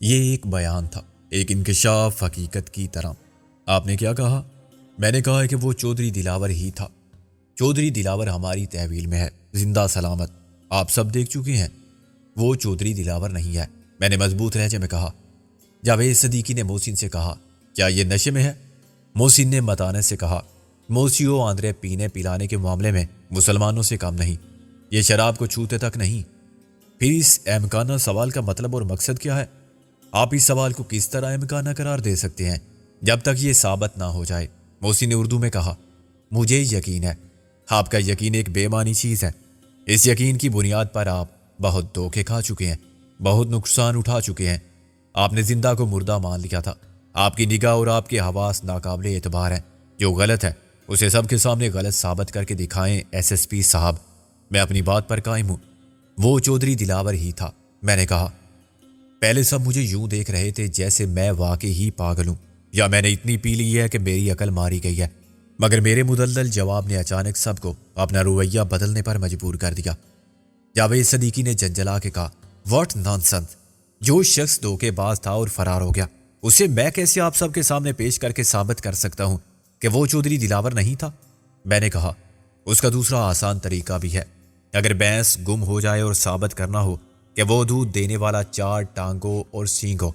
یہ ایک بیان تھا، ایک انکشاف حقیقت کی طرح۔ آپ نے کیا کہا؟ میں نے کہا ہے کہ وہ چودھری دلاور ہی تھا۔ چودھری دلاور ہماری تحویل میں ہے، زندہ سلامت، آپ سب دیکھ چکے ہیں۔ وہ چودھری دلاور نہیں ہے، میں نے مضبوط لہجے میں کہا۔ جاوید صدیقی نے محسن سے کہا، کیا یہ نشے میں ہے؟ محسن نے متانت سے کہا، موسیو آندرے پینے پلانے کے معاملے میں مسلمانوں سے کم نہیں، یہ شراب کو چھوتے تک نہیں۔ پھر اس احمقانہ سوال کا مطلب اور مقصد کیا ہے؟ آپ اس سوال کو کس طرح احمقانہ قرار دے سکتے ہیں جب تک یہ ثابت نہ ہو جائے؟ محسن نے اردو میں کہا، مجھے یقین ہے۔ آپ کا یقین ایک بے معنی چیز ہے۔ اس یقین کی بنیاد پر آپ بہت دھوکے کھا چکے ہیں، بہت نقصان اٹھا چکے ہیں۔ آپ نے زندہ کو مردہ مان لیا تھا۔ آپ کی نگاہ اور آپ کے حواس ناقابل اعتبار ہیں۔ جو غلط ہے اسے سب کے سامنے غلط ثابت کر کے دکھائیں ایس ایس پی صاحب۔ میں اپنی بات پر قائم ہوں، وہ چودھری دلاور ہی تھا۔ میں نے کہا، پہلے سب مجھے یوں دیکھ رہے تھے جیسے میں واقعی ہی پاگل ہوں، یا میں نے اتنی پی لی ہے کہ میری عقل ماری گئی ہے۔ مگر میرے مدلل جواب نے اچانک سب کو اپنا رویہ بدلنے پر مجبور کر دیا۔ جاوید صدیقی نے جھنجھلا کے کہا، واٹ نانسنس! جو شخص دھوکے باز تھا اور فرار ہو گیا، اسے میں کیسے آپ سب کے سامنے پیش کر کے ثابت کر سکتا ہوں کہ وہ چودھری دلاور نہیں تھا؟ میں نے کہا، اس کا دوسرا آسان طریقہ بھی ہے۔ اگر بھینس گم ہو جائے اور ثابت کرنا ہو کہ وہ دودھ دینے والا 4 ٹانگوں اور سینگوں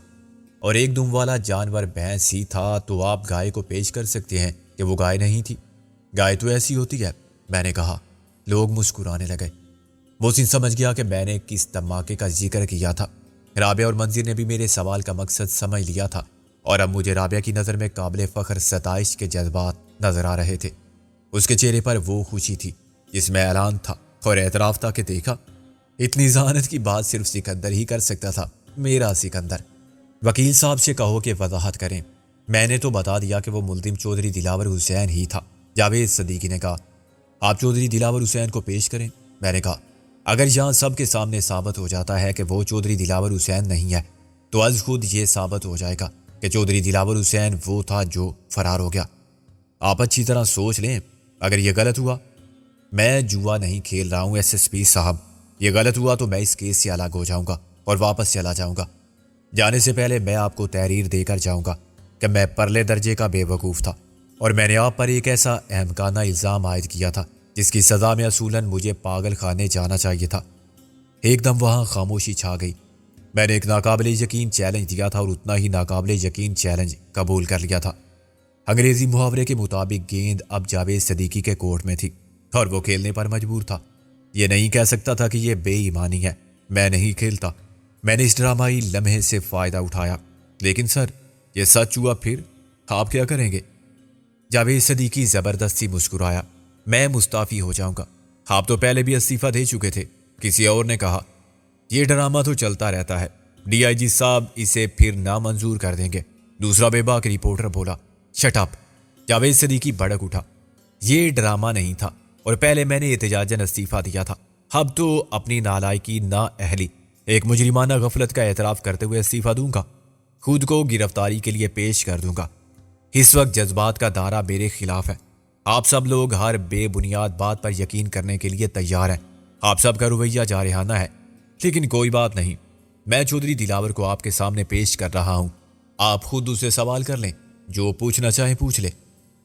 اور ایک دم والا جانور بھینس ہی تھا، تو آپ گائے کو پیش کر سکتے ہیں کہ وہ گائے نہیں تھی۔ گائے تو ایسی ہوتی ہے، میں نے کہا۔ لوگ مسکرانے لگے۔ محسن سمجھ گیا کہ میں نے کس دھماکے کا ذکر کیا تھا۔ رابعہ اور منظر نے بھی میرے سوال کا مقصد سمجھ لیا تھا، اور اب مجھے رابعہ کی نظر میں قابل فخر ستائش کے جذبات نظر آ رہے تھے۔ اس کے چہرے پر وہ خوشی تھی جس میں اعلان تھا اور اعتراف تھا کہ دیکھا، اتنی ذہانت کی بات صرف سکندر ہی کر سکتا تھا، میرا سکندر۔ وکیل صاحب سے کہو کہ وضاحت کریں۔ میں نے تو بتا دیا کہ وہ ملزم چودھری دلاور حسین ہی تھا۔ جاوید صدیقی نے کہا، آپ چودھری دلاور حسین کو پیش کریں۔ میں نے کہا، اگر یہاں سب کے سامنے ثابت ہو جاتا ہے کہ وہ چودھری دلاور حسین نہیں ہے، تو از خود یہ ثابت ہو جائے گا کہ چودھری دلاور حسین وہ تھا جو فرار ہو گیا۔ آپ اچھی طرح سوچ لیں، اگر یہ غلط ہوا، میں جوا نہیں کھیل رہا ہوں ایس ایس پی صاحب، یہ غلط ہوا تو میں اس کیس سے الگ ہو جاؤں گا اور واپس چلا جاؤں گا۔ جانے سے پہلے میں آپ کو تحریر دے کر جاؤں گا کہ میں پرلے درجے کا بے وقوف تھا، اور میں نے آپ پر ایک ایسا احمقانہ الزام عائد کیا تھا جس کی سزا میں اصولاً مجھے پاگل خانے جانا چاہیے تھا۔ ایک دم وہاں خاموشی چھا گئی۔ میں نے ایک ناقابل یقین چیلنج دیا تھا اور اتنا ہی ناقابل یقین چیلنج قبول کر لیا تھا۔ انگریزی محاورے کے مطابق گیند اب جاوید صدیقی کے کورٹ میں تھی اور وہ کھیلنے پر مجبور تھا۔ یہ نہیں کہہ سکتا تھا کہ یہ بے ایمانی ہے، میں نہیں کھیلتا۔ میں نے اس ڈرامائی لمحے سے فائدہ اٹھایا۔ لیکن سر، یہ سچ ہوا پھر آپ کیا کریں گے؟ جاوید صدیقی زبردستی مسکرایا۔ میں مستعفی ہو جاؤں گا۔ آپ تو پہلے بھی استعفیٰ دے چکے تھے۔ کسی اور نے کہا، یہ ڈرامہ تو چلتا رہتا ہے، ڈی آئی جی صاحب اسے پھر نامنظور کر دیں گے۔ دوسرا بے باک رپورٹر بولا۔ Shut up! جاوید صدیقی بھڑک اٹھا۔ یہ ڈرامہ نہیں تھا، اور پہلے میں نے احتجاجاً استعفیٰ دیا تھا۔ اب تو اپنی نالائکی، نااہلی، ایک مجرمانہ غفلت کا اعتراف کرتے ہوئے استعفیٰ دوں گا، خود کو گرفتاری کے لیے پیش کر دوں گا۔ اس وقت جذبات کا دائرہ میرے خلاف ہے۔ آپ سب لوگ ہر بے بنیاد بات پر یقین کرنے کے لیے تیار ہیں۔ آپ سب کا رویہ جارحانہ ہے، لیکن کوئی بات نہیں، میں چودھری دلاور کو آپ کے سامنے پیش کر رہا ہوں۔ آپ خود اسے سوال کر لیں، جو پوچھنا چاہیں پوچھ لیں،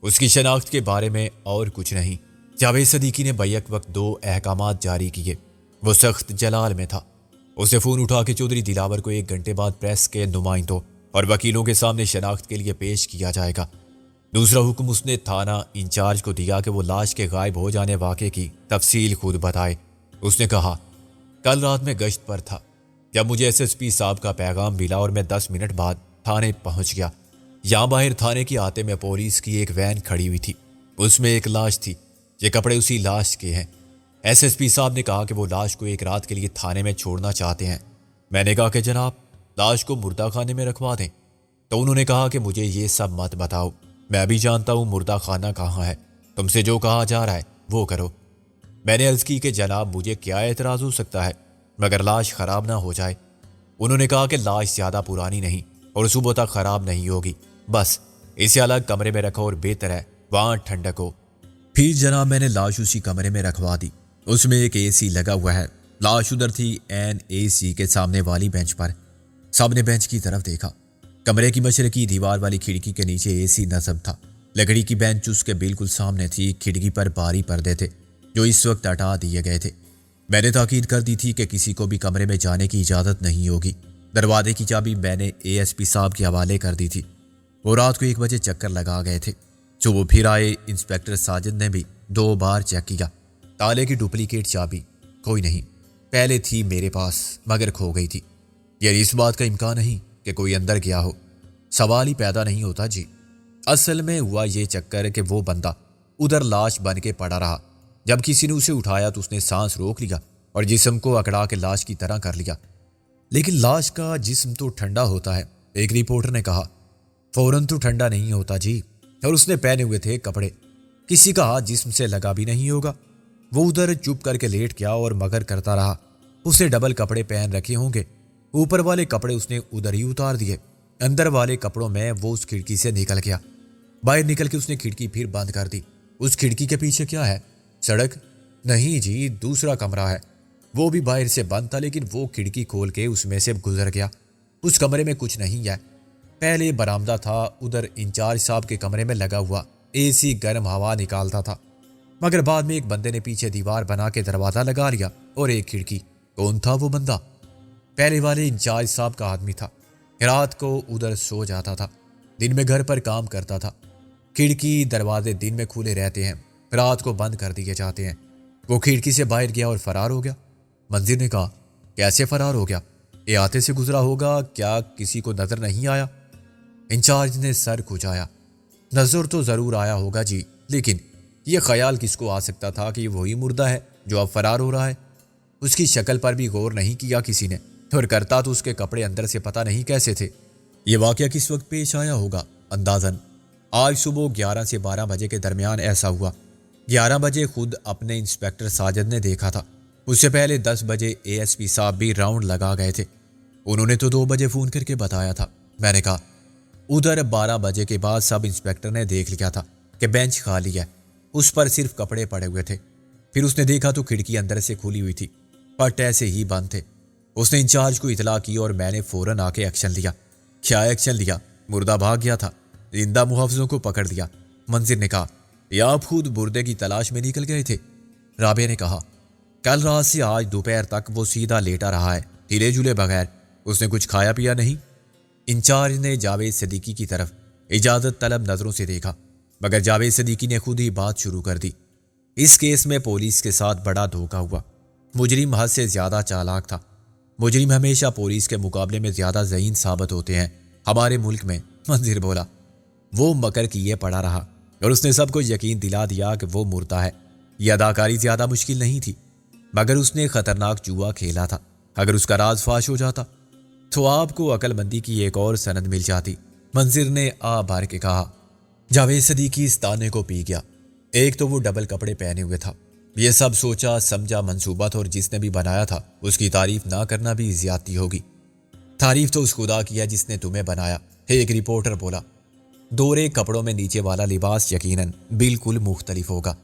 اس کی شناخت کے بارے میں اور کچھ نہیں۔ جاوید صدیقی نے بیک وقت 2 احکامات جاری کیے۔ وہ سخت جلال میں تھا۔ اسے فون اٹھا کے چودھری دلاور کو 1 گھنٹے بعد پریس کے نمائندوں اور وکیلوں کے سامنے شناخت کے لیے پیش کیا جائے گا۔ دوسرا حکم اس نے تھانہ انچارج کو دیا کہ وہ لاش کے غائب ہو جانے واقعے کی تفصیل خود بتائے۔ اس نے کہا، کل رات میں گشت پر تھا جب مجھے ایس ایس پی صاحب کا پیغام ملا، اور میں 10 منٹ بعد تھانے پہنچ گیا۔ یہاں باہر تھانے کی آتے میں پولیس کی ایک وین کھڑی ہوئی تھی، اس میں ایک لاش تھی۔ یہ کپڑے اسی لاش کے ہیں۔ ایس ایس پی صاحب نے کہا کہ وہ لاش کو 1 رات کے لیے تھانے میں چھوڑنا چاہتے ہیں۔ میں نے کہا کہ جناب، لاش کو مردہ خانے میں رکھوا دیں۔ تو انہوں نے کہا کہ مجھے یہ سب مت بتاؤ، میں ابھی جانتا ہوں مردہ خانہ کہاں ہے، تم سے جو کہا جا رہا ہے وہ کرو۔ میں نے عرض کی کہ جناب، مجھے کیا اعتراض ہو سکتا ہے مگر لاش خراب نہ ہو جائے۔ انہوں نے کہا کہ لاش زیادہ پرانی نہیں اور صبح تک خراب نہیں ہوگی، بس اسے الگ کمرے میں رکھو اور بہتر ہے وہاں ٹھنڈک ہو۔ پھر جناب میں نے لاش اسی کمرے میں رکھوا دی، اس میں ایک اے سی لگا ہوا ہے۔ لاش ادھر تھی، این اے سی کے سامنے والی بینچ پر۔ سب نے بینچ کی طرف دیکھا۔ کمرے کی مشرقی دیوار والی کھڑکی کے نیچے اے سی نصب تھا۔ لکڑی کی بینچ اس کے بالکل سامنے تھی۔ کھڑکی پر بھاری پردے تھے جو اس وقت ہٹا دیے گئے تھے۔ میں نے تاکید کر دی تھی کہ کسی کو بھی کمرے میں جانے کی اجازت نہیں ہوگی۔ دروازے کی چابی میں نے اے ایس پی صاحب کے حوالے کر دی تھی۔ وہ رات کو 1 بجے چکر لگا گئے تھے۔ صبح پھر آئے۔ انسپیکٹر ساجد نے بھی 2 بار چیک کیا۔ تالے کی ڈپلیکیٹ چابی کوئی نہیں، پہلے تھی میرے پاس مگر کھو گئی تھی۔ یعنی اس بات کا امکان نہیں کہ کوئی اندر گیا ہو۔ سوال ہی پیدا نہیں ہوتا جی۔ اصل میں ہوا یہ چکر کہ وہ بندہ ادھر لاش بن کے پڑا رہا۔ جب کسی نے اسے اٹھایا تو اس نے سانس روک لیا اور جسم کو اکڑا کے لاش کی طرح کر لیا۔ لیکن لاش کا جسم تو ٹھنڈا ہوتا ہے، ایک رپورٹر نے کہا۔ فوراً تو ٹھنڈا نہیں ہوتا جی، اور اس نے پہنے ہوئے تھے کپڑے، کسی کا ہاتھ جسم سے لگا بھی نہیں ہوگا۔ وہ ادھر چپ کر کے لیٹ گیا اور مگر کرتا رہا۔ اس نے ڈبل کپڑے پہن رکھے ہوں گے، اوپر والے کپڑے اس نے ادھر ہی اتار دیے۔ اندر والے کپڑوں میں وہ اس کھڑکی سے نکل گیا۔ باہر نکل کے اس نے کھڑکی پھر بند کر دی۔ اس کھڑکی کے پیچھے کیا ہے؟ سڑک؟ نہیں جی، دوسرا کمرہ ہے، وہ بھی باہر سے بند تھا، لیکن وہ کھڑکی کھول کے اس میں سے گزر گیا۔ اس کمرے میں کچھ نہیں ہے۔ پہلے برآمدہ تھا، ادھر انچارج صاحب کے کمرے میں لگا ہوا اے سی گرم ہوا نکالتا تھا، مگر بعد میں ایک بندے نے پیچھے دیوار بنا کے دروازہ لگا لیا اور ایک کھڑکی۔ کون تھا وہ بندہ؟ پہلے والے انچارج صاحب کا آدمی تھا۔ رات کو ادھر سو جاتا تھا، دن میں گھر پر کام کرتا تھا۔ کھڑکی دروازے دن میں کھلے رہتے ہیں، رات کو بند کر دیے جاتے ہیں۔ وہ کھڑکی سے باہر گیا اور فرار ہو گیا۔ منظر نے کہا، کیسے فرار ہو گیا؟ احاطے سے گزرا ہوگا، کیا کسی کو نظر نہیں آیا؟ انچارج نے سر کھجایا۔ نظر تو ضرور آیا ہوگا جی، لیکن یہ خیال کس کو آ سکتا تھا کہ یہ وہی مردہ ہے جو اب فرار ہو رہا ہے؟ اس کی شکل پر بھی غور نہیں کیا کسی نے، اور کرتا تو اس کے کپڑے اندر سے پتہ نہیں کیسے تھے۔ یہ واقعہ کس وقت پیش آیا ہوگا؟ اندازاً آج صبح 11 سے 12 بجے کے درمیان ایسا ہوا۔ 11 بجے خود اپنے انسپیکٹر ساجد نے دیکھا تھا۔ اس سے پہلے 10 بجے اے ایس پی صاحب بھی راؤنڈ لگا گئے تھے۔ انہوں نے تو 2 بجے فون کر کے بتایا تھا۔ میں نے کہا ادھر 12 بجے کے بعد سب انسپیکٹر نے دیکھ لیا تھا کہ بینچ خالی ہے، اس پر صرف کپڑے پڑے ہوئے تھے۔ پھر اس نے دیکھا تو کھڑکی اندر سے کھلی ہوئی تھی، پٹ ایسے ہی بند تھے۔ اس نے انچارج کو اطلاع کی اور میں نے فوراً آ کے ایکشن لیا۔ کیا ایکشن لیا؟ مردہ بھاگ گیا تھا، زندہ محافظوں کو پکڑ دیا۔ منظر نے کہا، یا آپ خود مردے کی تلاش میں نکل گئے تھے؟ رابعہ نے کہا، کل رات سے آج دوپہر تک وہ سیدھا لیٹا رہا ہے، ہلے جلے بغیر۔ اس نے کچھ کھایا پیا نہیں؟ انچارج نے جاوید صدیقی کی طرف اجازت طلب نظروں سے دیکھا، مگر جاوید صدیقی نے خود ہی بات شروع کر دی۔ اس کیس میں پولیس کے ساتھ بڑا دھوکہ ہوا۔ مجرم حد سے زیادہ چالاک تھا۔ مجرم ہمیشہ پولیس کے مقابلے میں زیادہ ذہین ثابت ہوتے ہیں ہمارے ملک میں۔ منظر بولا، وہ مکر کیے پڑا رہا اور اس نے سب کو یقین دلا دیا کہ وہ مردہ ہے۔ یہ اداکاری زیادہ مشکل نہیں تھی، مگر اس نے خطرناک جوا کھیلا تھا۔ اگر اس کا راز فاش ہو جاتا تو آپ کو عقل مندی کی ایک اور سند مل جاتی۔ منظر نے آ بھر کے کہا۔ جاوید صدیقی اس تانے کو پی گیا۔ ایک تو وہ ڈبل کپڑے پہنے ہوئے تھا، یہ سب سوچا سمجھا منصوبہ تھا، اور جس نے بھی بنایا تھا اس کی تعریف نہ کرنا بھی زیادتی ہوگی۔ تعریف تو اس خدا کی ہے جس نے تمہیں بنایا، ایک رپورٹر بولا۔ دورے کپڑوں میں نیچے والا لباس یقیناً بالکل مختلف ہوگا،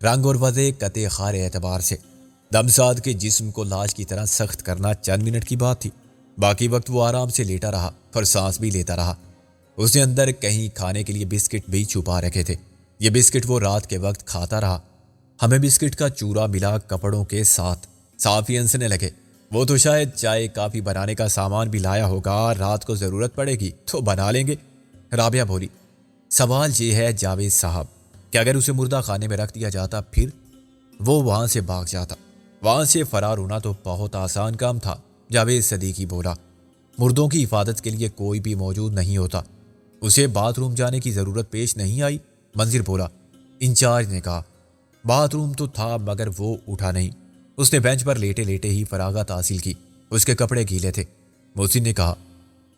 رنگ اور وضع قطع خار اعتبار سے۔ دمساد کے جسم کو لاش کی طرح سخت کرنا چند منٹ کی بات تھی، باقی وقت وہ آرام سے لیٹا رہا اور سانس بھی لیتا رہا۔ اس نے اندر کہیں کھانے کے لیے بسکٹ بھی چھپا رکھے تھے، یہ بسکٹ وہ رات کے وقت کھاتا رہا۔ ہمیں بسکٹ کا چورا ملا کپڑوں کے ساتھ۔ صحافی ہنسنے لگے۔ وہ تو شاید چائے کافی بنانے کا سامان بھی لایا ہوگا، رات کو ضرورت پڑے گی تو بنا لیں گے۔ رابعہ بولی، سوال یہ ہے جاوید صاحب کہ اگر اسے مردہ خانے میں رکھ دیا جاتا پھر وہ وہاں سے بھاگ جاتا؟ وہاں سے فرار ہونا تو بہت آسان کام تھا۔ جاوید صدیقی بولا، مردوں کی حفاظت کے لیے کوئی بھی موجود نہیں ہوتا، اسے باتھ روم جانے کی ضرورت پیش نہیں آئی۔ منظر بولا، انچارج نے کہا، باتھ روم تو تھا مگر وہ اٹھا نہیں، اس نے بینچ پر لیٹے لیٹے ہی فراغت حاصل کی، اس کے کپڑے گیلے تھے۔ محسن نے کہا،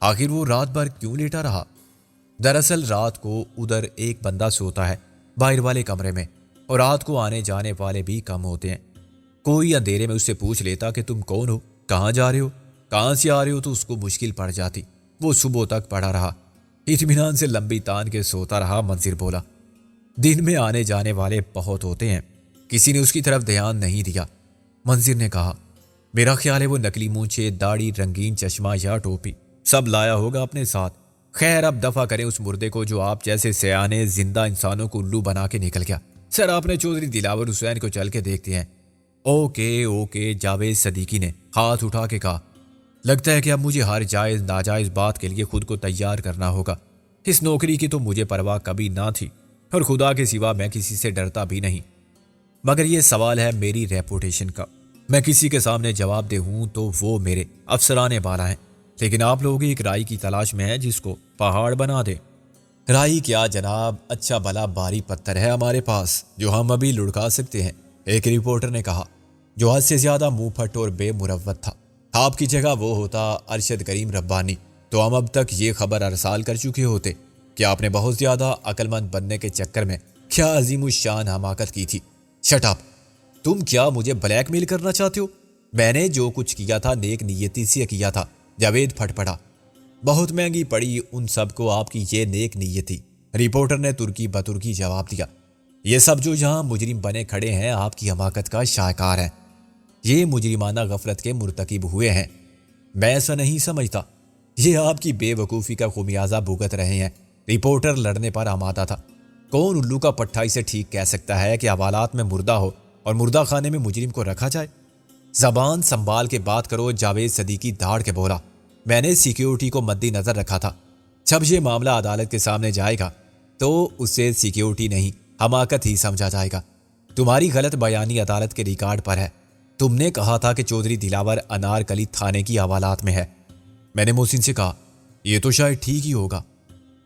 آخر وہ رات بھر کیوں لیٹا رہا؟ دراصل رات کو ادھر ایک بندہ سوتا ہے باہر والے کمرے میں، اور رات کو آنے جانے والے بھی کم ہوتے ہیں۔ کوئی اندھیرے میں اس سے پوچھ لیتا کہ تم کون ہو، کہاں جا رہے ہو، کہاں سے آ رہے ہو، تو اس کو مشکل پڑ جاتی۔ وہ صبح تک پڑا رہا، اطمینان سے لمبی تان کے سوتا رہا۔ منظر بولا، دن میں آنے جانے والے بہت ہوتے ہیں، کسی نے اس کی طرف دھیان نہیں دیا۔ منظر نے کہا، میرا خیال ہے وہ نکلی مونچھے، داڑھی، رنگین چشمہ یا ٹوپی سب لایا ہوگا اپنے ساتھ۔ خیر اب دفع کریں اس مردے کو جو آپ جیسے سیانے زندہ انسانوں کو الو بنا کے نکل گیا۔ سر آپ نے چودھری دلاور حسین کو چل کے دیکھتے ہیں۔ اوکے جاوید صدیقی نے ہاتھ اٹھا کے کہا، لگتا ہے کہ اب مجھے ہر جائز ناجائز بات کے لیے خود کو تیار کرنا ہوگا۔ اس نوکری کی تو مجھے پرواہ کبھی نہ تھی، اور خدا کے سوا میں کسی سے ڈرتا بھی نہیں، مگر یہ سوال ہے میری ریپوٹیشن کا۔ میں کسی کے سامنے جواب دہ ہوں تو وہ میرے افسرانے بالا ہیں، لیکن آپ لوگ ایک رائی کی تلاش میں ہیں جس کو پہاڑ بنا دے۔ رائی کیا جناب، اچھا بھلا بھاری پتھر ہے ہمارے پاس جو ہم ابھی لڑکا سکتے ہیں، ایک رپورٹر نے کہا جو حد سے زیادہ منہ پھٹ اور بے مروت تھا۔ آپ کی جگہ وہ ہوتا ارشد کریم ربانی تو ہم اب تک یہ خبر ارسال کر چکے ہوتے کہ آپ نے بہت زیادہ عقل مند بننے کے چکر میں کیا عظیم الشان حماقت کی تھی۔ شٹ اپ، تم کیا مجھے بلیک میل کرنا چاہتے ہو؟ میں نے جو کچھ کیا تھا نیک نیتی سے کیا تھا۔ جاوید پھٹ پڑا، بہت مہنگی پڑی ان سب کو آپ کی یہ نیک نیتی۔ رپورٹر نے ترکی بترکی جواب دیا، یہ سب جو یہاں مجرم بنے کھڑے ہیں آپ کی حماقت کا شاہکار ہیں، یہ مجرمانہ غفلت کے مرتکب ہوئے ہیں۔ میں ایسا نہیں سمجھتا، یہ آپ کی بے وقوفی کا خمیازہ بھگت رہے ہیں۔ رپورٹر لڑنے پر آمادہ تھا۔ کون الو کا پٹھا اسے ٹھیک کہہ سکتا ہے کہ حوالات میں مردہ ہو اور مردہ خانے میں مجرم کو رکھا جائے؟ زبان سنبھال کے بات کرو، جاوید صدیقی دھاڑ کے بولا۔ میں نے سیکیورٹی کو مد نظر رکھا تھا، جب یہ معاملہ عدالت کے سامنے جائے گا تو اسے سیکیورٹی نہیں حماقت ہی سمجھا جائے گا۔ تمہاری غلط بیانی عدالت کے ریکارڈ پر ہے۔ تم نے کہا تھا کہ چودھری دلاور انارکلی تھانے کی حوالات میں ہے۔ میں نے محسن سے کہا یہ تو شاید ٹھیک ہی ہوگا۔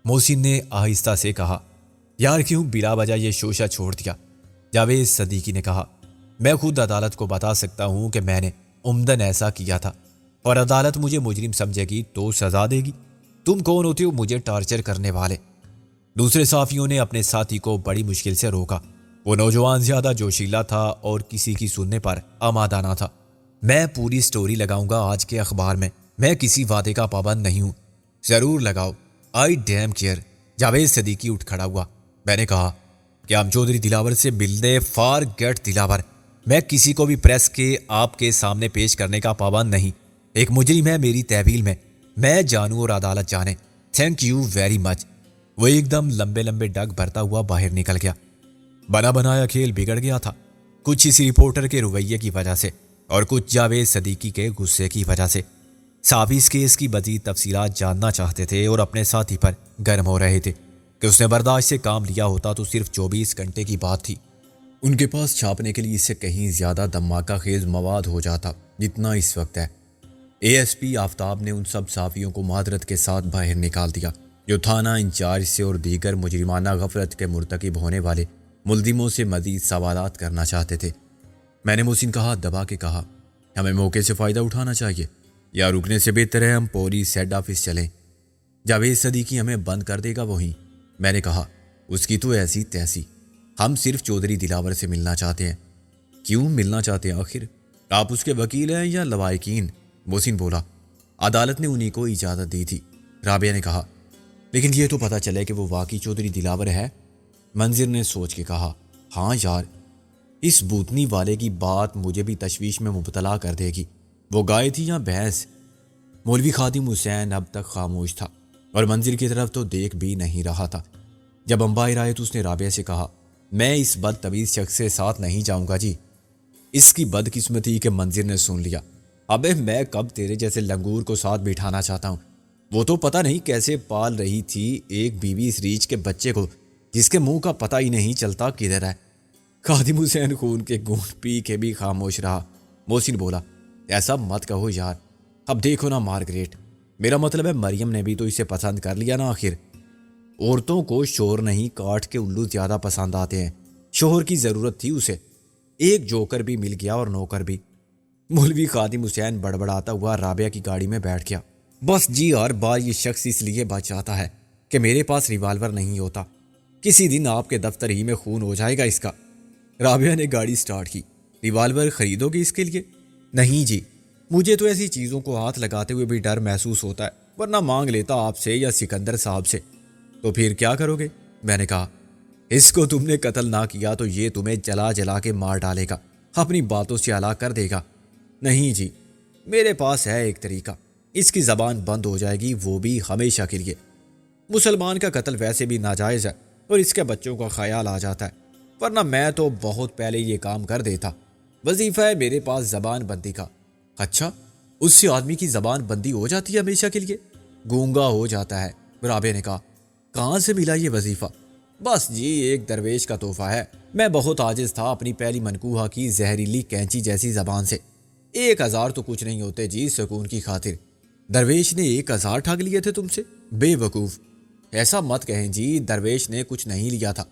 محسن نے آہستہ سے کہا یار کیوں بلا وجہ یہ شوشہ چھوڑ دیا؟ جاوید صدیقی نے کہا میں خود عدالت کو بتا سکتا ہوں کہ میں نے عمدن ایسا کیا تھا، اور عدالت مجھے مجرم سمجھے گی تو سزا دے گی۔ تم کون ہوتے ہو مجھے ٹارچر کرنے والے؟ دوسرے صحافیوں نے اپنے ساتھی کو بڑی مشکل سے روکا۔ وہ نوجوان زیادہ جوشیلا تھا اور کسی کی سننے پر آمادہ نہ تھا۔ میں پوری سٹوری لگاؤں گا آج کے اخبار میں کسی وعدے کا پابند نہیں ہوں۔ ضرور لگاؤ، آئی ڈیم کیئر۔ جاوید صدیقی اٹھ کھڑا ہوا۔ میں نے کہا کہ ہم چودھری دلاور سے ملنے فار گیٹ دلاور، میں کسی کو بھی پریس کے آپ کے سامنے پیش کرنے کا پابند نہیں۔ ایک مجرم ہے میری تحویل میں جانوں اور عدالت جانے۔ Thank you very much. وہ ایک دم لمبے لمبے ڈگ بھرتا ہوا باہر نکل گیا۔ بنا بنایا کھیل بگڑ گیا تھا، کچھ اسی رپورٹر کے رویے کی وجہ سے اور کچھ جاوید صدیقی کے غصے کی وجہ سے۔ صحافی اس کیس کی مزید تفصیلات جاننا چاہتے تھے اور اپنے ساتھی پر گرم ہو رہے تھے کہ اس نے برداشت سے کام لیا ہوتا تو صرف 24 گھنٹے کی بات تھی۔ ان کے پاس چھاپنے کے لیے اس سے کہیں زیادہ دھماکہ خیز مواد ہو جاتا جتنا اس وقت ہے۔ اے ایس پی آفتاب نے ان سب صحافیوں کو معذرت کے ساتھ باہر نکال دیا جو تھانہ انچارج سے اور دیگر مجرمانہ غفلت کے مرتکب ہونے والے ملزموں سے مزید سوالات کرنا چاہتے تھے۔ میں نے محسن کہا دبا کے کہا ہمیں موقع سے فائدہ اٹھانا چاہیے، یا رکنے سے بہتر ہے ہم پولیس ہیڈ آفس چلیں۔ جاوید صدیقی ہمیں بند کر دے گا وہیں۔ میں نے کہا اس کی تو ایسی تیسی، ہم صرف چودھری دلاور سے ملنا چاہتے ہیں۔ کیوں ملنا چاہتے ہیں آخر؟ آپ اس کے وکیل ہیں یا لوائقین؟ محسن بولا عدالت نے انہی کو اجازت دی تھی۔ رابعہ نے کہا لیکن یہ تو پتہ چلے کہ وہ واقعی چودھری دلاور ہے۔ منظر نے سوچ کے کہا ہاں یار، اس بوتنی والے کی بات مجھے بھی تشویش میں مبتلا کر دے گی۔ وہ گائے تھی یا بھینس؟ مولوی خادم حسین اب تک خاموش تھا اور منظر کی طرف تو دیکھ بھی نہیں رہا تھا۔ جب امبائر آئے تو اس نے رابعہ سے کہا میں اس بدتمیز شخص سے ساتھ نہیں جاؤں گا جی۔ اس کی بدقسمتی کہ منظر نے سن لیا۔ ابے میں کب تیرے جیسے لنگور کو ساتھ بٹھانا چاہتا ہوں؟ وہ تو پتہ نہیں کیسے پال رہی تھی ایک بیوی اس ریچھ کے بچے کو جس کے منہ کا پتہ ہی نہیں چلتا کدھر ہے۔ خادم حسین خون کے گھونٹ پی کے بھی خاموش رہا۔ محسن بولا ایسا مت کہو یار، اب دیکھو نا مارگریٹ، میرا مطلب ہے مریم نے بھی تو اسے پسند کر لیا نا آخر۔ عورتوں کو شوہر نہیں کاٹ کے الو زیادہ پسند آتے ہیں۔ شوہر کی ضرورت تھی اسے، ایک جوکر بھی مل گیا اور نوکر بھی۔ مولوی خادم حسین بڑبڑاتا ہوا رابعہ کی گاڑی میں بیٹھ گیا۔ بس جی ہر بار یہ شخص اس لیے بچ جاتا ہے کہ میرے پاس ریوالور نہیں ہوتا، کسی دن آپ کے دفتر ہی میں خون ہو جائے گا اس کا۔ رابعہ نے گاڑی سٹارٹ کی۔ ریوالور خریدو گے اس کے لیے؟ نہیں جی، مجھے تو ایسی چیزوں کو ہاتھ لگاتے ہوئے بھی ڈر محسوس ہوتا ہے، ورنہ مانگ لیتا آپ سے یا سکندر صاحب سے۔ تو پھر کیا کرو گے؟ میں نے کہا اس کو تم نے قتل نہ کیا تو یہ تمہیں جلا جلا کے مار ڈالے گا، اپنی باتوں سے ہلاک کر دے گا۔ نہیں جی، میرے پاس ہے ایک طریقہ، اس کی زبان بند ہو جائے گی، وہ بھی ہمیشہ کے لیے۔ مسلمان کا قتل ویسے بھی ناجائز ہے اور اس کے بچوں کا خیال آ جاتا ہے، ورنہ میں تو بہت پہلے یہ کام کر دیتا۔ وظیفہ ہے میرے پاس زبان بندی کا۔ اچھا، اس سے آدمی کی زبان بندی ہو جاتی ہے ہمیشہ کے لیے؟ گونگا ہو جاتا ہے۔ رابعہ نے کہا، کہاں سے ملا یہ وظیفہ؟ بس جی، ایک درویش کا تحفہ ہے۔ میں بہت عاجز تھا اپنی پہلی منکوحہ کی زہریلی کینچی جیسی زبان سے۔ 1000 تو کچھ نہیں ہوتے جی سکون کی خاطر۔ درویش نے 1000 ٹھگ لیے تھے تم سے؟ بے وقوف، ایسا مت کہیں جی، درویش نے کچھ نہیں لیا تھا۔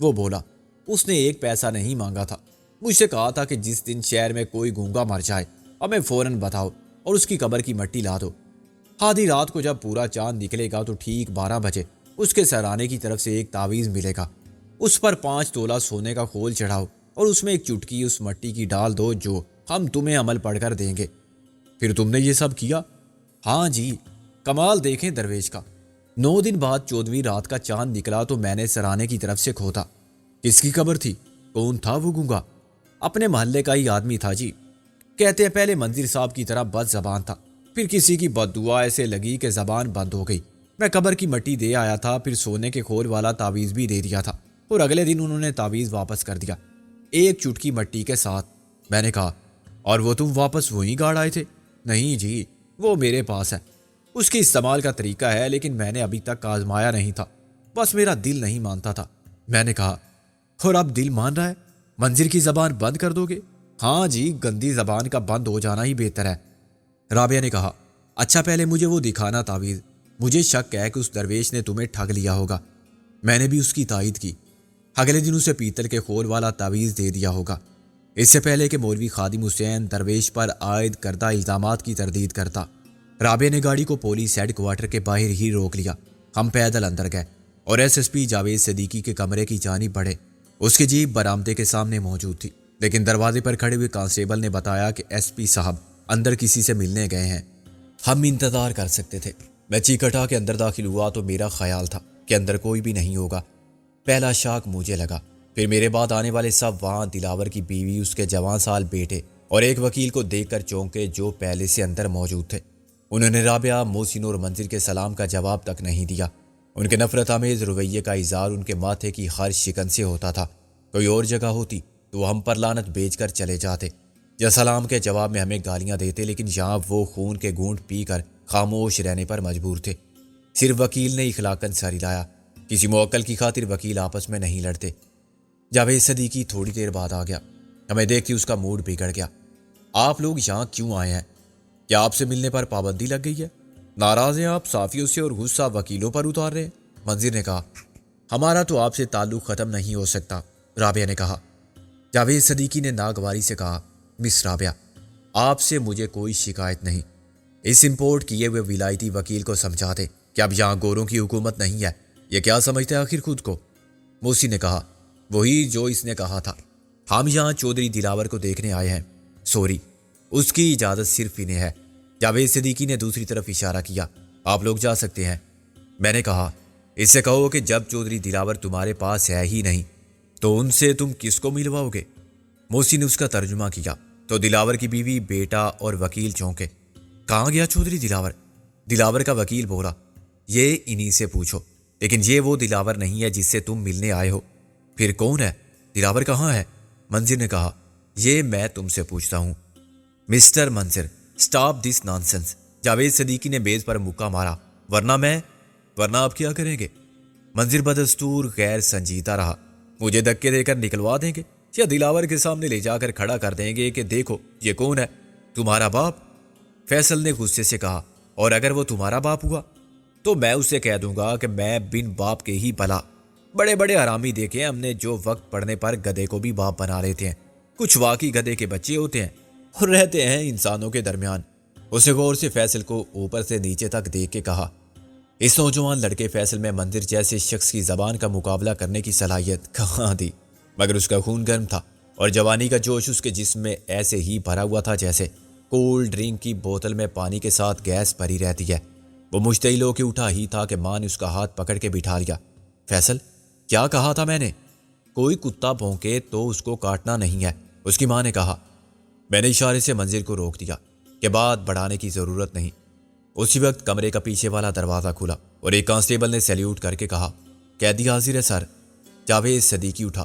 وہ بولا، اس نے 1 پیسہ نہیں مانگا تھا۔ مجھ سے کہا تھا کہ جس دن شہر میں کوئی گونگا مر جائے ہمیں فوراً بتاؤ اور اس کی قبر کی مٹی لا دو۔ آدھی رات کو جب پورا چاند نکلے گا تو ٹھیک 12 بجے اس کے سرانے کی طرف سے ایک تعویذ ملے گا، اس پر 5 تولہ سونے کا خول چڑھاؤ اور اس میں ایک چٹکی اس مٹی کی ڈال دو جو ہم تمہیں عمل پڑھ کر دیں گے۔ پھر تم نے یہ سب کیا؟ ہاں جی، کمال دیکھیں درویش کا۔ 9 دن بعد 14ویں رات کا چاند نکلا تو میں نے سرانے کی طرف سے کھودا۔ کس کی قبر تھی؟ کون تھا وہ گونگا؟ اپنے محلے کا ہی آدمی تھا جی۔ کہتے ہیں پہلے منظر صاحب کی طرح بد زبان تھا، پھر کسی کی بد دعا ایسے لگی کہ زبان بند ہو گئی۔ میں قبر کی مٹی دے آیا تھا، پھر سونے کے خول والا تعویذ بھی دے دیا تھا اور اگلے دن انہوں نے تعویذ واپس کر دیا، ایک چٹکی مٹی کے ساتھ۔ میں نے کہا، اور وہ تم واپس وہیں گاڑ آئے تھے؟ نہیں جی، وہ میرے پاس ہے، اس کے استعمال کا طریقہ ہے، لیکن میں نے ابھی تک آزمایا نہیں تھا، بس میرا دل نہیں مانتا تھا۔ میں نے کہا، اور اب دل مان رہا ہے؟ منظر کی زبان بند کر دو گے؟ ہاں جی، گندی زبان کا بند ہو جانا ہی بہتر ہے۔ رابعہ نے کہا، اچھا پہلے مجھے وہ دکھانا تعویذ، مجھے شک ہے کہ اس درویش نے تمہیں ٹھگ لیا ہوگا۔ میں نے بھی اس کی تائید کی۔ اگلے دن اسے پیتل کے خول والا تعویذ دے دیا ہوگا، اس سے پہلے کہ مولوی خادم حسین درویش پر عائد کردہ الزامات کی تردید کرتا۔ رابعہ نے گاڑی کو پولیس ہیڈ کوارٹر کے باہر ہی روک لیا۔ ہم پیدل اندر گئے اور SSP جاوید صدیقی کے کمرے کی جانب بڑھے۔ اس کی جیپ برآمدے کے سامنے موجود تھی، لیکن دروازے پر کھڑے ہوئے کانسٹیبل نے بتایا کہ SP صاحب اندر کسی سے ملنے گئے ہیں۔ ہم انتظار کر سکتے تھے۔ میں چیخ ہٹا کے اندر داخل ہوا تو میرا خیال تھا کہ اندر کوئی بھی نہیں ہوگا۔ پہلا شاک مجھے لگا، پھر میرے بعد آنے والے سب وہاں دلاور کی بیوی، اس کے جوان سال بیٹے اور ایک وکیل کو دیکھ کر چونکے جو پہلے سے اندر موجود تھے۔ انہوں نے رابعہ، محسن اور منظر کے سلام کا جواب تک نہیں دیا۔ ان کے نفرت آمیز رویے کا اظہار ان کے ماتھے کی ہر شکن سے ہوتا تھا۔ کوئی اور جگہ ہوتی تو وہ ہم پر لعنت بیچ کر چلے جاتے یا سلام کے جواب میں ہمیں گالیاں دیتے، لیکن یہاں وہ خون کے گھونٹ پی کر خاموش رہنے پر مجبور تھے۔ صرف وکیل نے اخلاقاً سر ہلایا۔ کسی موکل کی خاطر وکیل آپس میں نہیں لڑتے۔ جاوید صدیقی تھوڑی دیر بعد آ گیا۔ ہمیں دیکھتی اس کا موڈ بگڑ گیا۔ آپ لوگ یہاں کیوں آئے ہیں؟ کیا آپ سے ملنے پر پابندی لگ گئی ہے؟ ناراض ہیں آپ صحافیوں سے اور غصہ وکیلوں پر اتار رہے ہیں؟ منظر نے کہا، ہمارا تو آپ سے تعلق ختم نہیں ہو سکتا۔ رابعہ نے کہا۔ جاوید صدیقی نے ناگواری سے کہا، مس رابعہ، آپ سے مجھے کوئی شکایت نہیں۔ اس امپورٹ کیے ہوئے ولایتی وکیل کو سمجھاتے کہ اب یہاں گوروں کی حکومت نہیں ہے۔ یہ کیا سمجھتے ہیں آخر خود کو؟ موسی نے کہا، وہی جو اس نے کہا تھا۔ ہم یہاں چودھری دلاور کو دیکھنے آئے ہیں۔ سوری، اس کی اجازت صرف انہیں ہے۔ جاوید صدیقی نے دوسری طرف اشارہ کیا، آپ لوگ جا سکتے ہیں۔ میں نے کہا، اس سے کہو کہ جب چودھری دلاور تمہارے پاس ہے ہی نہیں تو ان سے تم کس کو ملواؤ گے؟ موسی نے اس کا ترجمہ کیا تو دلاور کی بیوی، بیٹا اور وکیل چونکے۔ کہاں گیا چودھری دلاور؟ دلاور کا وکیل بولا، یہ انہی سے پوچھو، لیکن یہ وہ دلاور نہیں ہے جس سے تم ملنے آئے ہو۔ پھر کون ہے؟ دلاور کہاں ہے؟ منظر نے کہا، یہ میں تم سے پوچھتا ہوں۔ مسٹر منظر، سٹاپ دس نانسنس۔ جاوید صدیقی نے میز پر مکہ مارا، ورنہ آپ کیا کریں گے؟ منظر بدستور غیر سنجیدہ رہا۔ مجھے دھکے دے کر نکلوا دیں گے یا دلاور کے سامنے لے جا کر کھڑا کر دیں گے کہ دیکھو یہ کون ہے؟ تمہارا باپ؟ فیصل نے غصے سے کہا، اور اگر وہ تمہارا باپ ہوا تو میں اسے کہہ دوں گا کہ میں بن باپ کے ہی بھلا۔ بڑے بڑے حرامی دیکھے ہم نے جو وقت پڑنے پر گدھے کو بھی باپ بنا لیتے ہیں۔ کچھ واقعی گدھے کے بچے ہوتے ہیں اور رہتے ہیں انسانوں کے درمیان۔ اسے غور سے فیصل کو اوپر سے نیچے تک دیکھ کے کہا، اس نوجوان لڑکے فیصل میں منظر جیسے شخص کی زبان کا مقابلہ کرنے کی صلاحیت کہاں دی، مگر اس کا خون گرم تھا اور جوانی کا جوش اس کے جسم میں ایسے ہی بھرا ہوا تھا جیسے کولڈ ڈرنک کی بوتل میں پانی کے ساتھ گیس بھری رہتی ہے۔ وہ مشتعل ہو کے اٹھا ہی تھا کہ ماں نے اس کا ہاتھ پکڑ کے بٹھا لیا۔ فیصل، کیا کہا تھا میں نے؟ کوئی کتا بھونکے تو اس کو کاٹنا نہیں ہے، اس کی ماں نے کہا۔ میں نے اشارے سے منظر کو روک دیا کہ بات بڑھانے کی ضرورت نہیں۔ اسی وقت کمرے کا پیچھے والا دروازہ کھلا اور ایک کانسٹیبل نے سیلیوٹ کر کے کہا، قیدی حاضر ہے سر۔ جاوید صدیقی اٹھا،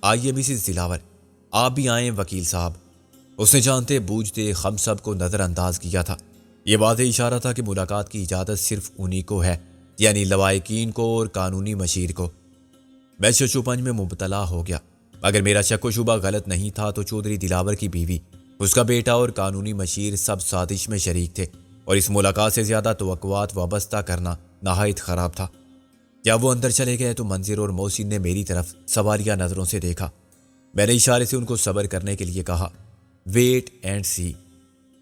آئیے مسز دلاور، آپ بھی آئیں وکیل صاحب۔ اس نے جانتے بوجھتے ہم سب کو نظر انداز کیا تھا۔ یہ واضح اشارہ تھا کہ ملاقات کی اجازت صرف انہی کو ہے، یعنی لوائقین کو اور قانونی مشیر کو۔ میں شش و پنج میں مبتلا ہو گیا۔ اگر میرا شک و شبہ غلط نہیں تھا تو چودھری دلاور کی بیوی، اس کا بیٹا اور قانونی مشیر سب سازش میں شریک تھے، اور اس ملاقات سے زیادہ توقعات وابستہ کرنا نہایت خراب تھا۔ جب وہ اندر چلے گئے تو منظر اور محسن نے میری طرف سواریہ نظروں سے دیکھا۔ میں نے اشارے سے ان کو صبر کرنے کے لیے کہا، ویٹ اینڈ سی۔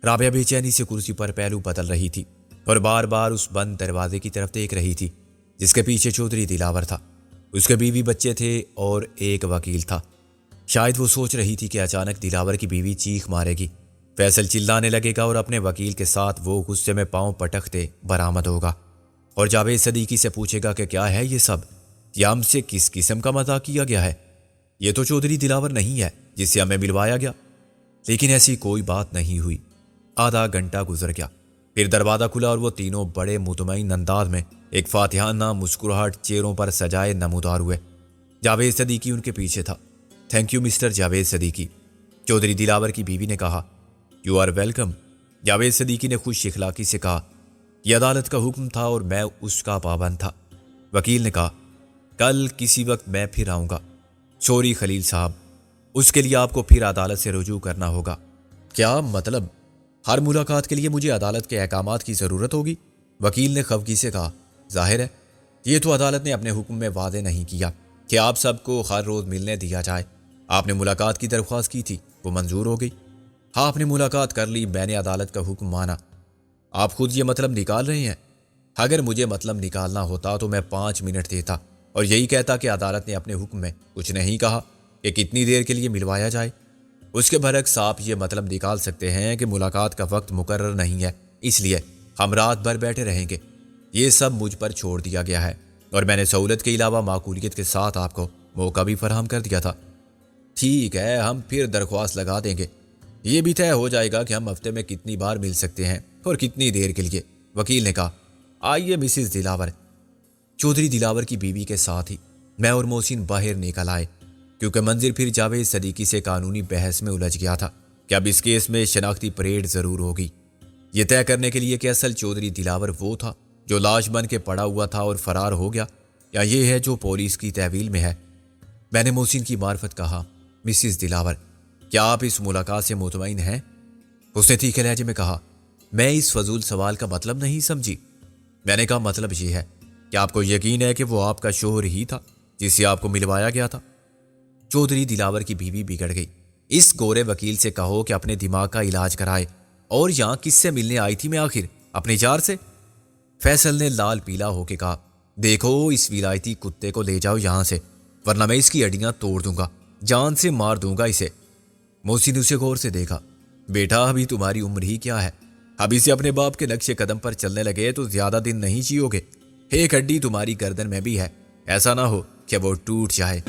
رابعہ بے چینی سے کرسی پر پہلو بدل رہی تھی اور بار بار اس بند دروازے کی طرف دیکھ رہی تھی جس کے پیچھے چودھری دلاور تھا۔ اس کے بیوی بچے تھے اور ایک وکیل تھا۔ شاید وہ سوچ رہی تھی کہ اچانک دلاور کی بیوی چیخ مارے گی، فیصل چلانے لگے گا اور اپنے وکیل کے ساتھ وہ غصے میں پاؤں پٹکتے برآمد ہوگا اور جاوید صدیقی سے پوچھے گا کہ کیا ہے یہ سب، یا ہم سے کس قسم کا مذاق کیا گیا ہے۔ یہ تو چودھری دلاور نہیں ہے جس سے ہمیں ملوایا گیا۔ لیکن ایسی کوئی بات نہیں ہوئی۔ آدھا گھنٹہ گزر گیا، پھر دروازہ کھلا اور وہ تینوں بڑے مطمئن انداز میں ایک فاتحانہ مسکراہٹ چہروں پر سجائے نمودار ہوئے۔ جاوید صدیقی ان کے پیچھے تھا۔ Thank you mister Javed Siddiqui, Chaudhry Dilawar کی بیوی نے کہا۔ You are welcome, Javed Siddiqui نے خوش اخلاقی سے کہا۔ یہ عدالت کا حکم تھا اور میں اس کا پابند تھا۔ وکیل نے کہا، کل کسی وقت میں پھر آؤں گا۔ سوری خلیل صاحب، اس کے لیے آپ کو پھر عدالت سے رجوع کرنا ہوگا۔ کیا مطلب؟ ہر ملاقات کے لیے مجھے عدالت کے احکامات کی ضرورت ہوگی؟ وکیل نے خفگی سے کہا، ظاہر ہے یہ تو عدالت نے اپنے حکم میں واضح نہیں کیا کہ آپ سب کو ہر روز ملنے دیا جائے۔ آپ نے ملاقات کی درخواست کی تھی، وہ منظور ہو گئی۔ ہاں، آپ نے ملاقات کر لی، میں نے عدالت کا حکم مانا۔ آپ خود یہ مطلب نکال رہے ہیں؟ اگر مجھے مطلب نکالنا ہوتا تو میں 5 منٹ دیتا اور یہی کہتا کہ عدالت نے اپنے حکم میں کچھ نہیں کہا کہ کتنی دیر کے لیے ملوایا جائے۔ اس کے برعکس آپ یہ مطلب نکال سکتے ہیں کہ ملاقات کا وقت مقرر نہیں ہے، اس لیے ہم رات بھر بیٹھے رہیں گے۔ یہ سب مجھ پر چھوڑ دیا گیا ہے اور میں نے سہولت کے علاوہ معقولیت کے ساتھ آپ کو موقع بھی فراہم کر دیا تھا۔ ٹھیک ہے، ہم پھر درخواست لگا دیں گے۔ یہ بھی طے ہو جائے گا کہ ہم ہفتے میں کتنی بار مل سکتے ہیں اور کتنی دیر کے لیے۔ وکیل نے کہا، آئیے مسز دلاور۔ چودھری دلاور کی بیوی کے ساتھ ہی میں اور محسن باہر نکل آئے، کیونکہ منظر پھر جاوید صدیقی سے قانونی بحث میں الجھ گیا تھا کہ اب اس کیس میں شناختی پریڈ ضرور ہوگی، یہ طے کرنے کے لیے کہ اصل چودھری دلاور وہ تھا جو لاش بن کے پڑا ہوا تھا اور فرار ہو گیا، یا یہ ہے جو پولیس کی تحویل میں ہے۔ میں نے محسن کی معرفت کہا، مسز دلاور، کیا آپ اس ملاقات سے مطمئن ہیں؟ اس نے تیکھے لہجے میں کہا، میں اس فضول سوال کا مطلب نہیں سمجھی۔ میں نے کہا، مطلب یہ ہے کہ آپ کو یقین ہے کہ وہ آپ کا شوہر ہی تھا جس سے آپ کو ملوایا گیا تھا۔ چودھری دلاور کی بیوی بگڑ گئی۔ اس گورے وکیل سے کہو کہ اپنے دماغ کا علاج کرائے، اور یہاں کس سے ملنے آئی تھی میں آخر؟ اپنے یار سے؟ فیصل نے لال پیلا ہو کے کہا، دیکھو اس ولایتی کتے کو لے جاؤ یہاں سے، ورنہ میں اس کی ہڈیاں توڑ دوں گا، جان سے مار دوں گا اسے۔ محسن نے اسے غور سے دیکھا، بیٹا ابھی تمہاری عمر ہی کیا ہے؟ ابھی سے اپنے باپ کے نقش قدم پر چلنے لگے تو زیادہ دن نہیں جیو گے۔ ایک ہڈی تمہاری گردن میں بھی ہے، ایسا نہ ہو کہ وہ ٹوٹ جائے۔